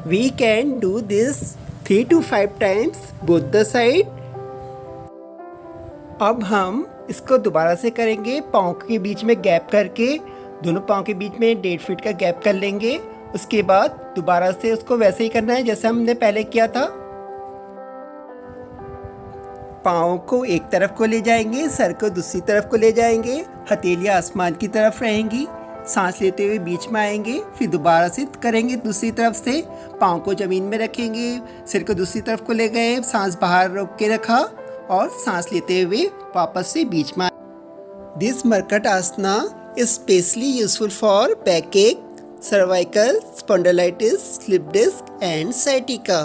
We can do this 3 to 5 times both the side. अब हम इसको दोबारा से करेंगे। पाँव के बीच में gap करके दोनों पाँव के बीच में 1.5 फीट का गैप कर लेंगे। उसके बाद दोबारा से उसको वैसे ही करना है जैसे हमने पहले किया था। पाँव को एक तरफ को ले जाएंगे, सर को दूसरी तरफ को ले जाएंगे, हथेलियाँ आसमान की तरफ रहेंगी। सांस लेते हुए बीच में आएंगे, फिर दोबारा से करेंगे दूसरी तरफ से। पाँव को ज़मीन में रखेंगे, सिर को दूसरी तरफ को ले गए, सांस बाहर रोक के रखा और सांस लेते हुए वापस से बीच में। This Markata asana is specially useful for backache, cervical, spondylitis, slip disc and sciatica.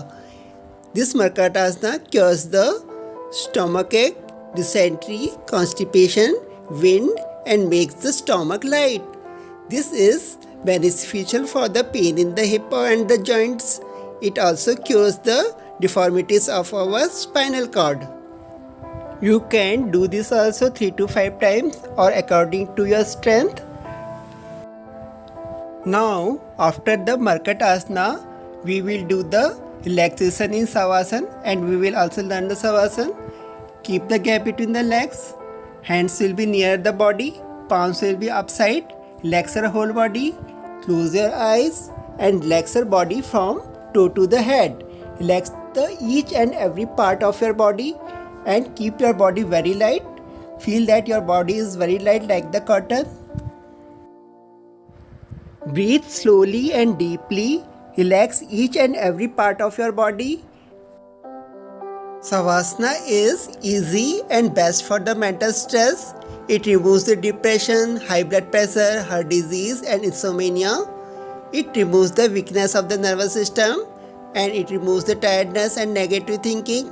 This Markatasana cures the stomachache, dysentery, constipation, wind and makes the stomach light. This is beneficial for the pain in the hip and the joints. It also cures the deformities of our spinal cord. You can do this also 3 to 5 times or according to your strength. Now, after the Markat Asana, we will do the relaxation in Savasana and we will also learn the Savasana. Keep the gap between the legs. Hands will be near the body. Palms will be upside. Relax your whole body. Close your eyes and relax your body from toe to the head. Relax each and every part of your body. And keep your body very light. Feel that your body is very light like the cotton. Breathe slowly and deeply. Relax each and every part of your body. Savasana is easy and best for the mental stress. It removes the depression, high blood pressure, heart disease and insomnia. It removes the weakness of the nervous system and it removes the tiredness and negative thinking.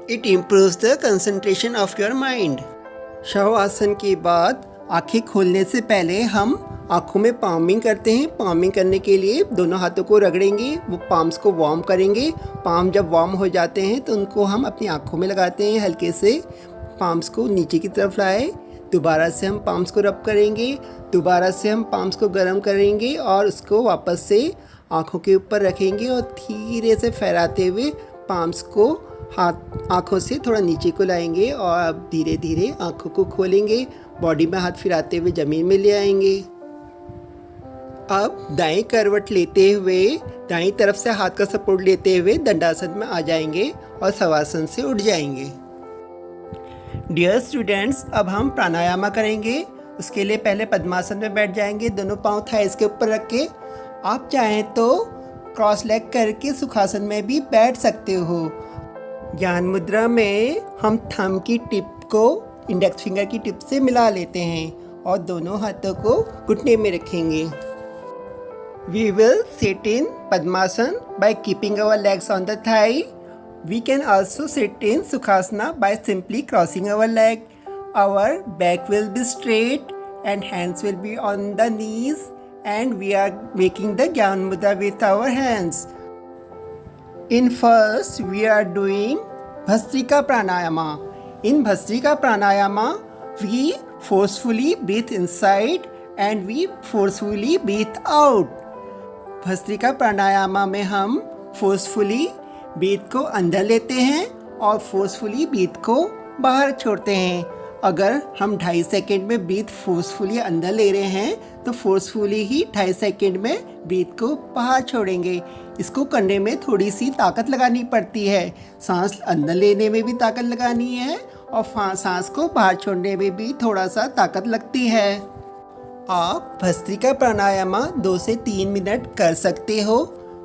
It improves the concentration of your mind. Shavasana के बाद आंखें खोलने से पहले हम आंखों में palming करते हैं। पामिंग करने के लिए दोनों हाथों को रगड़ेंगे, वो पाम्स को वार्म करेंगे। पाम जब वार्म हो जाते हैं तो उनको हम अपनी आंखों में लगाते हैं। हल्के से पाम्स को नीचे की तरफ लाए, दोबारा से हम पाम्स को रब करेंगे, दोबारा से हम पाम्स को गर्म करेंगे और उसको वापस से आंखों के ऊपर रखेंगे और धीरे से फहराते हुए पाम्स को हाथ आँखों से थोड़ा नीचे को लाएंगे और अब धीरे धीरे आँखों को खोलेंगे। बॉडी में हाथ फिराते हुए ज़मीन में ले आएंगे। अब दाएं करवट लेते हुए दाईं तरफ से हाथ का सपोर्ट लेते हुए दंडासन में आ जाएंगे और शवासन से उठ जाएंगे। डियर स्टूडेंट्स, अब हम प्राणायाम करेंगे। उसके लिए पहले पद्मासन में बैठ जाएंगे, दोनों पाँव थाइस के ऊपर रख के। आप चाहें तो क्रॉस लेग करके सुखासन में भी बैठ सकते हो। ज्ञान मुद्रा में हम थंब की टिप को इंडेक्स फिंगर की टिप से मिला लेते हैं और दोनों हाथों को घुटने में रखेंगे। We will sit in Padmasan by keeping our legs on the thigh. We can also sit in Sukhasana by simply crossing our leg. Our back will be straight and hands will be on the knees and we are making the Gyan Mudra with our hands. In first, we are doing Bhastrika Pranayama. In Bhastrika Pranayama, we forcefully breathe inside and we forcefully breathe out. Bhastrika प्राणायामा में हम forcefully breathe को अंदर लेते हैं और forcefully breathe को बाहर छोड़ते हैं। अगर हम 2.5 सेकेंड में ब्रीथ फोर्सफुली अंदर ले रहे हैं तो फोर्सफुली ही 2.5 सेकेंड में ब्रीथ को बाहर छोड़ेंगे। इसको करने में थोड़ी सी ताकत लगानी पड़ती है। सांस अंदर लेने में भी ताकत लगानी है और सांस को बाहर छोड़ने में भी थोड़ा सा ताकत लगती है। आप भस्त्रिका प्राणायामा 2 से 3 मिनट कर सकते हो।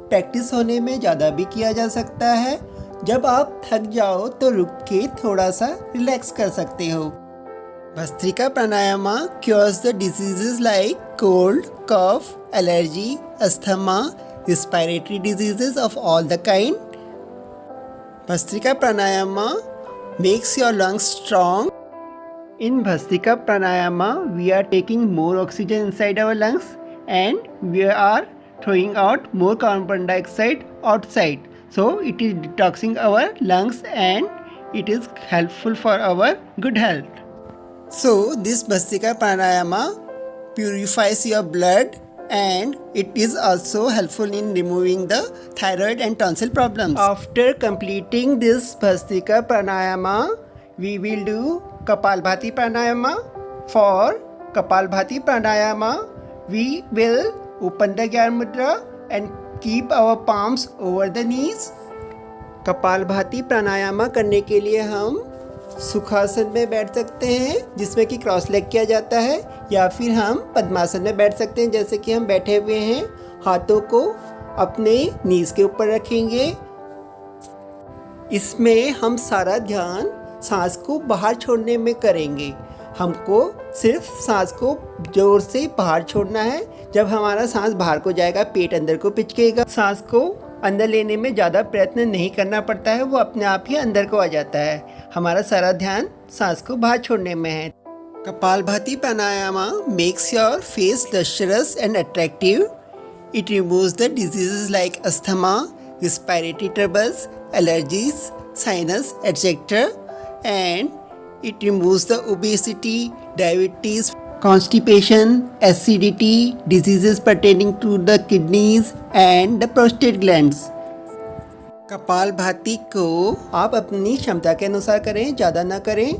प्रैक्टिस होने में ज़्यादा भी किया जा सकता है। जब आप थक जाओ तो रुक के थोड़ा सा रिलैक्स कर सकते हो। Bhastrika Pranayama cures the diseases like cold, cough, allergy, asthma, respiratory diseases of all the kind. Bhastrika Pranayama makes your lungs strong. In Bhastrika Pranayama, we are taking more oxygen inside our lungs and we are throwing out more carbon dioxide outside. So it is detoxing our lungs and it is helpful for our good health. So this Bhastrika Pranayama purifies your blood and it is also helpful in removing the thyroid and tonsil problems. After completing this Bhastrika Pranayama, we will do Kapalbhati Pranayama. For Kapalbhati Pranayama, we will open the Gyan Mudra and keep our palms over the knees. Kapalbhati प्राणायामा करने के लिए हम सुखासन में बैठ सकते हैं जिसमें कि क्रॉस लेग किया जाता है, या फिर हम पद्मासन में बैठ सकते हैं जैसे कि हम बैठे हुए हैं। हाथों को अपने नीज के ऊपर रखेंगे। इसमें हम सारा ध्यान सांस को बाहर छोड़ने में करेंगे। हमको सिर्फ सांस को जोर से बाहर छोड़ना है। जब हमारा सांस बाहर को जाएगा पेट अंदर को पिचकेगा। सांस को अंदर लेने में ज़्यादा प्रयत्न नहीं करना पड़ता है, वो अपने आप ही अंदर को आ जाता है। हमारा सारा ध्यान सांस को बाहर छोड़ने में है। कपालभाति प्राणायामा makes your face lustrous and attractive. It removes the diseases like asthma, respiratory troubles, allergies, sinus, etc. And it removes the obesity, diabetes, constipation, acidity, diseases pertaining to the kidneys and the prostate glands. Kapalbhati को आप अपनी क्षमता के अनुसार करें, ज़्यादा ना करें।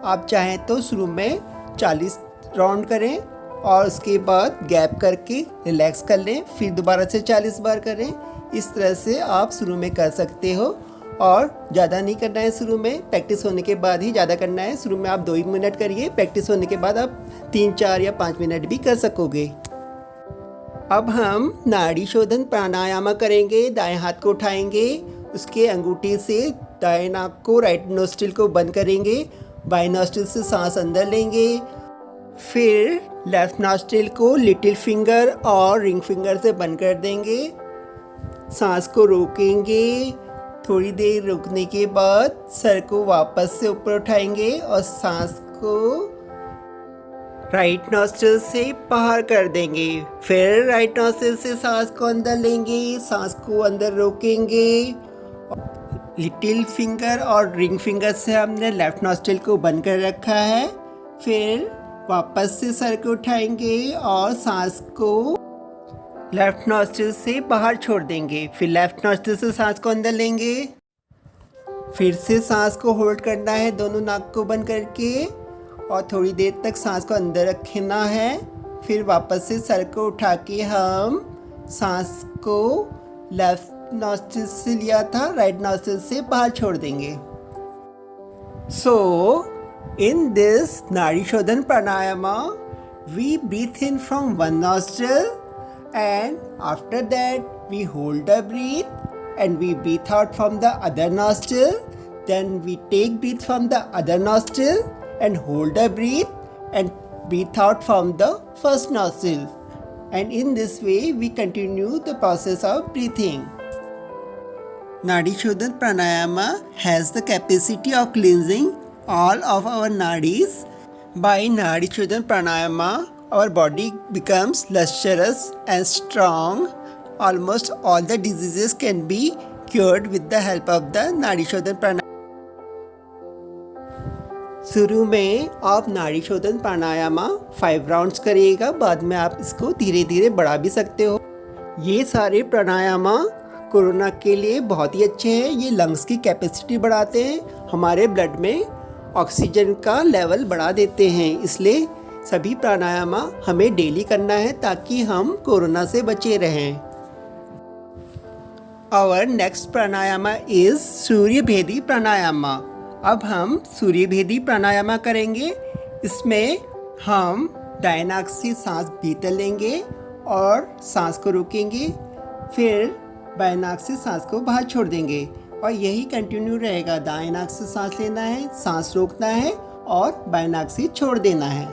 आप चाहें तो शुरू में 40 राउंड करें और उसके बाद गैप करके रिलैक्स कर लें, फिर दोबारा से 40 बार करें। इस तरह से आप शुरू में कर सकते हो और ज़्यादा नहीं करना है शुरू में, प्रैक्टिस होने के बाद ही ज़्यादा करना है। शुरू में आप 2 मिनट करिए, प्रैक्टिस होने के बाद आप 3, 4 या 5 मिनट भी कर सकोगे। अब हम नाड़ी शोधन प्राणायाम करेंगे। दाएं हाथ को उठाएंगे, उसके अंगूठे से दाएं नाक को, राइट नोस्ट्रिल को बंद करेंगे, बाएं नोस्ट्रिल से सांस अंदर लेंगे, फिर लेफ्ट नोस्ट्रिल को लिटिल फिंगर और रिंग फिंगर से बंद कर देंगे, सांस को रोकेंगे। थोड़ी देर रुकने के बाद सर को वापस से ऊपर उठाएंगे और सांस को राइट नोस्ट्रिल से बाहर कर देंगे। फिर राइट नोस्ट्रिल से सांस को अंदर लेंगे, सांस को अंदर रोकेंगे। लिटिल फिंगर और रिंग फिंगर से हमने लेफ्ट नोस्ट्रिल को बंद कर रखा है। फिर वापस से सर को उठाएंगे और सांस को लेफ्ट नोस्ट्रिल से बाहर छोड़ देंगे। फिर लेफ्ट नोस्ट्रिल से सांस को अंदर लेंगे, फिर से सांस को होल्ड करना है दोनों नाक को बंद करके और थोड़ी देर तक सांस को अंदर रखना है। फिर वापस से सर को उठा के हम सांस को लेफ्ट नोस्ट्रिल से लिया था, राइट नोस्ट्रिल से बाहर छोड़ देंगे। सो इन दिस नाड़ी शोधन प्राणायामा we breathe in from one nostril and after that we hold the breath and we breathe out from the other nostril, then we take breath from the other nostril and hold the breath and breathe out from the first nostril, and in this way we continue the process of breathing. Nadi Shodhan Pranayama has the capacity of cleansing all of our nadis. By Nadi Shodhan Pranayama, our body becomes lustrous and strong. Almost all the diseases can be cured with the help of the Nadi Shodhan Pranayama. शुरू में आप नाड़ी शोधन प्राणायामा 5 rounds करिएगा, बाद में आप इसको धीरे धीरे बढ़ा भी सकते हो। ये सारे प्राणायामा कोरोना के लिए बहुत ही अच्छे हैं। ये लंग्स की कैपेसिटी बढ़ाते हैं, हमारे ब्लड में ऑक्सीजन का लेवल बढ़ा देते हैं। इसलिए सभी प्राणायामा हमें डेली करना है ताकि हम कोरोना से बचे रहें। आवर नेक्स्ट प्राणायामा इज सूर्य भेदी प्राणायामा। अब हम सूर्य भेदी प्राणायामा करेंगे। इसमें हम दाएं नाक से सांस भीतर लेंगे और सांस को रोकेंगे, फिर बाएं नाक से सांस को बाहर छोड़ देंगे और यही कंटिन्यू रहेगा। दाएं नाक से सांस लेना है, सांस रोकना है और बाएं नाक से छोड़ देना है।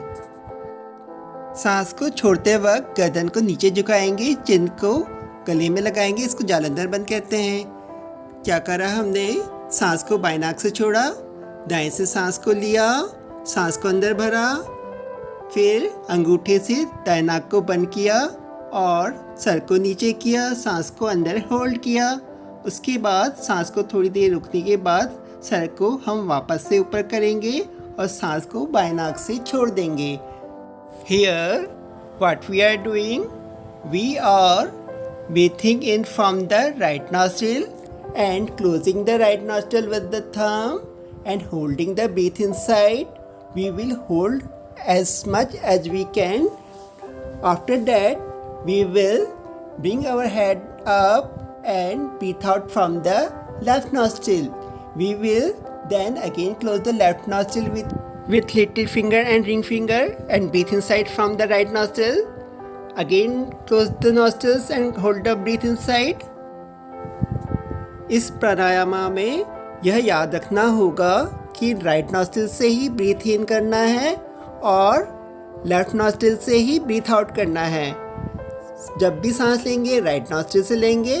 सांस को छोड़ते वक्त गर्दन को नीचे झुकाएंगे, चिन को गले में लगाएंगे। इसको जालंधर बंद कहते हैं। क्या करा हमने? सांस को बाएं नाक से छोड़ा, दाएं से सांस को लिया, सांस को अंदर भरा, फिर अंगूठे से दाएं नाक को बंद किया और सर को नीचे किया, सांस को अंदर होल्ड किया। उसके बाद सांस को थोड़ी देर रुकने के बाद सर को हम वापस से ऊपर करेंगे और सांस को बाएं नाक से छोड़ देंगे। Here what we are doing, we are breathing in from the right nostril and closing the right nostril with the thumb and holding the breath inside. We will hold as much as we can. After that, we will bring our head up and breathe out from the left nostril. We will then again close the left nostril with little finger and ring finger and breathe inside from the right nostril. Again close the nostrils and hold the breath inside. इस प्राणायामा में यह याद रखना होगा कि right nostril से ही breathe इन करना है और लेफ्ट नॉस्ट्रिल से ही ब्रीथ आउट करना है। जब भी सांस लेंगे राइट नॉस्ट्रिल से लेंगे,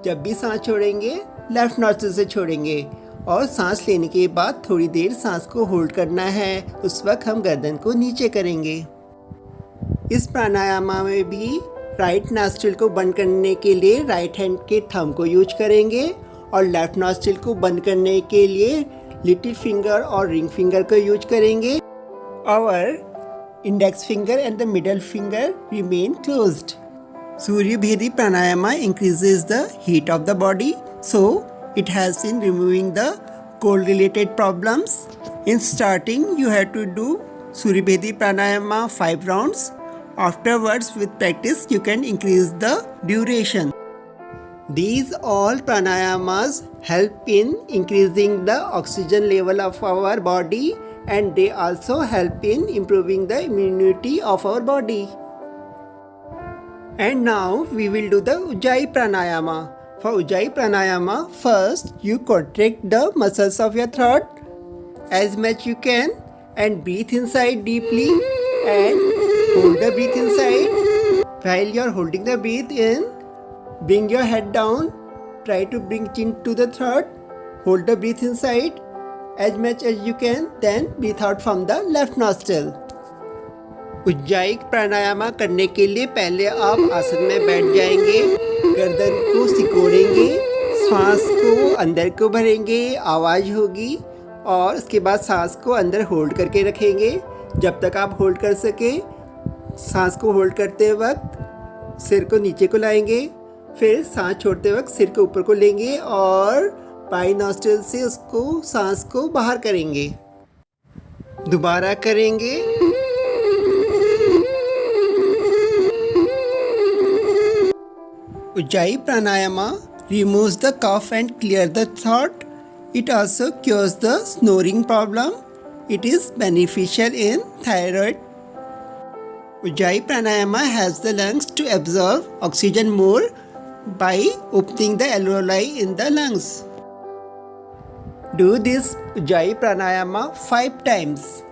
जब भी सांस छोड़ेंगे लेफ्ट नॉस्ट्रिल से छोड़ेंगे और सांस लेने के बाद थोड़ी देर सांस को होल्ड करना है। उस वक्त हम गर्दन को नीचे करेंगे। इस प्राणायामा में भी राइट नॉस्ट्रिल को बंद करने के लिए राइट हैंड के थंब को यूज करेंगे और लेफ्ट नॉस्ट्रिल को बंद करने के लिए लिटिल फिंगर और रिंग फिंगर को यूज करेंगे। Our index finger and the middle finger remain closed. Surya Bhedi pranayama increases the heat of the body, so it has in removing the cold related problems. In starting, you have to do Surya Bhedi Pranayama 5 rounds. Afterwards, with practice, you can increase the duration. These all pranayamas help in increasing the oxygen level of our body and they also help in improving the immunity of our body. And now we will do the Ujjayi Pranayama. For Ujjayi Pranayama, first you contract the muscles of your throat as much you can and breathe inside deeply and hold the breath inside. While you are holding the breath in, bring your head down, try to bring chin to the throat, hold the breath inside as much as you can, then breathe out from the left nostril. Ujjayi प्राणायाम करने के लिए पहले आप आसन में बैठ जाएंगे, गर्दन को सिकोड़ेंगे, सांस को अंदर को भरेंगे, आवाज़ होगी और उसके बाद सांस को अंदर होल्ड करके रखेंगे जब तक आप होल्ड कर सके। सांस को होल्ड करते वक्त सिर को नीचे को लाएंगे, फिर सांस छोड़ते वक्त सिर को ऊपर को लेंगे और बाई नॉस्ट्रिल से उसको सांस को बाहर करेंगे। दोबारा करेंगे। Ujjayi Pranayama removes the cough and clears the throat. It also cures the snoring problem. It is beneficial in thyroid. Ujjayi Pranayama helps the lungs to absorb oxygen more by opening the alveoli in the lungs. Do this Ujjayi Pranayama 5 times.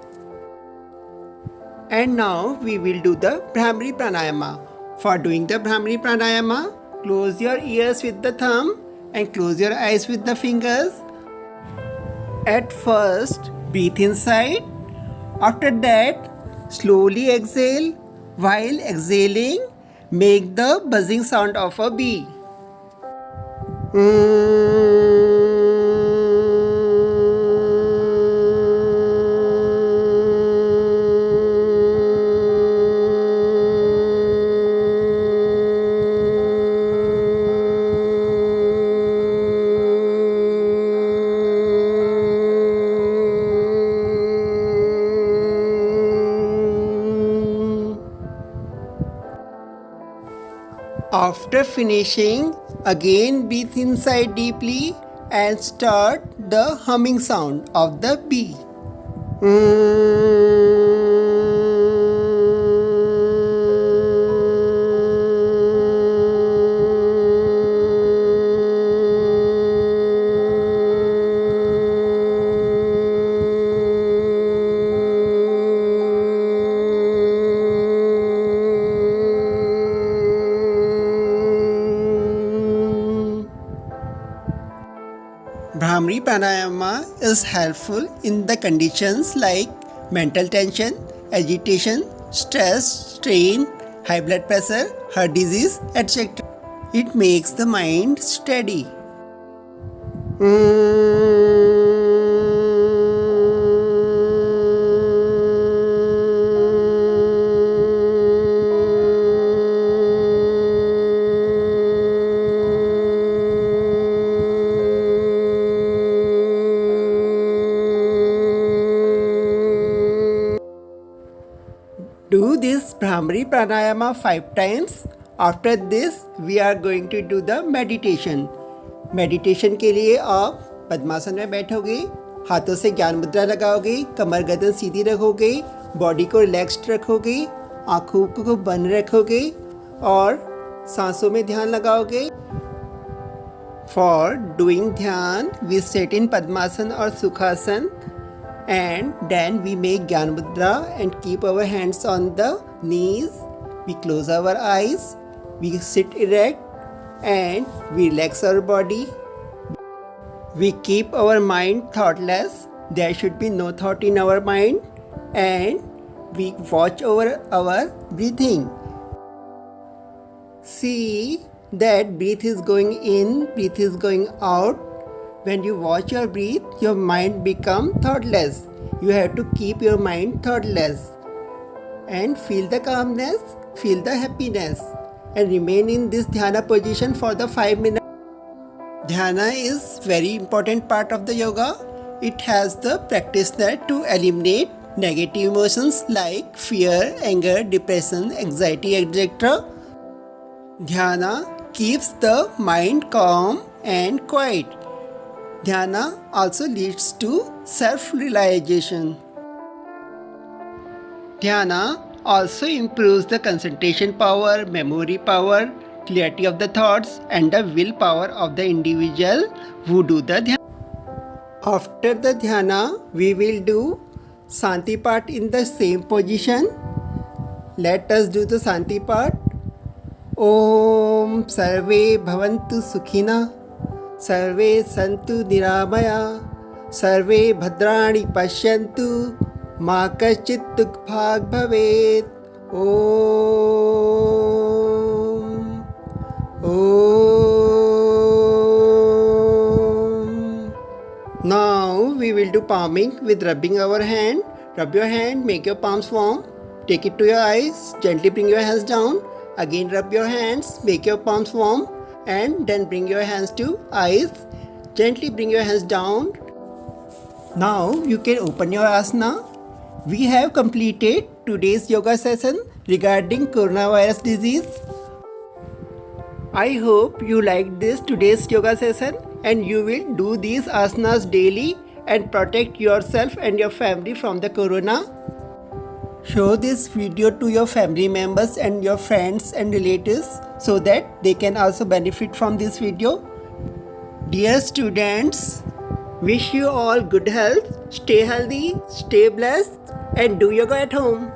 And now we will do the Bhramari Pranayama. For doing the Bhramari Pranayama, close your ears with the thumb and close your eyes with the fingers. At first, breathe inside. After that, slowly exhale. While exhaling, make the buzzing sound of a bee. After finishing, again breathe inside deeply and start the humming sound of the bee. Bhramari Pranayama is helpful in the conditions like mental tension, agitation, stress, strain, high blood pressure, heart disease, etc. It makes the mind steady. Do this Bhramari Pranayama 5 times. After this, we are going to do the meditation. Meditation के लिए आप पद्मासन में बैठोगे, हाथों से ज्ञान मुद्रा लगाओगे, कमर गर्दन सीधी रखोगे, बॉडी को रिलैक्स्ड रखोगे, आँखों को बंद रखोगे और सांसों में ध्यान लगाओगे. For doing dhyan, we sit in Padmasan or Sukhasan and then we make Gyan Mudra and keep our hands on the knees. We close our eyes, we sit erect and we relax our body. We keep our mind thoughtless. There should be no thought in our mind and we watch over our breathing. See that breath is going in, breath is going out. When you watch your breath, your mind become thoughtless. You have to keep your mind thoughtless and feel the calmness, feel the happiness and remain in this dhyana position for the 5 minutes. Dhyana is very important part of the yoga. It has the practitioner to eliminate negative emotions like fear, anger, depression, anxiety, etc. Dhyana keeps the mind calm and quiet. Dhyana also leads to self-realization. Dhyana also improves the concentration power, memory power, clarity of the thoughts and the willpower of the individual who do the dhyana. After the dhyana, we will do Santi part in the same position. Let us do the Santi part. Om Sarve Bhavantu Sukhina, Sarve Santu Niramaya, Sarve Bhadrani Pashyantu, Ma Kaschit Dukbhag Bhavet. Om. Om. Now we will do palming with rubbing our hand. Rub your hand, make your palms warm. Take it to your eyes, gently bring your hands down. Again rub your hands, make your palms warm, and then bring your hands to eyes. Gently bring your hands down. Now you can open your asana. We have completed today's yoga session regarding coronavirus disease. I hope you liked this today's yoga session and you will do these asanas daily and protect yourself and your family from the corona. Show this video to your family members and your friends and relatives so that they can also benefit from this video. Dear students, wish you all good health, stay healthy, stay blessed, and do yoga at home.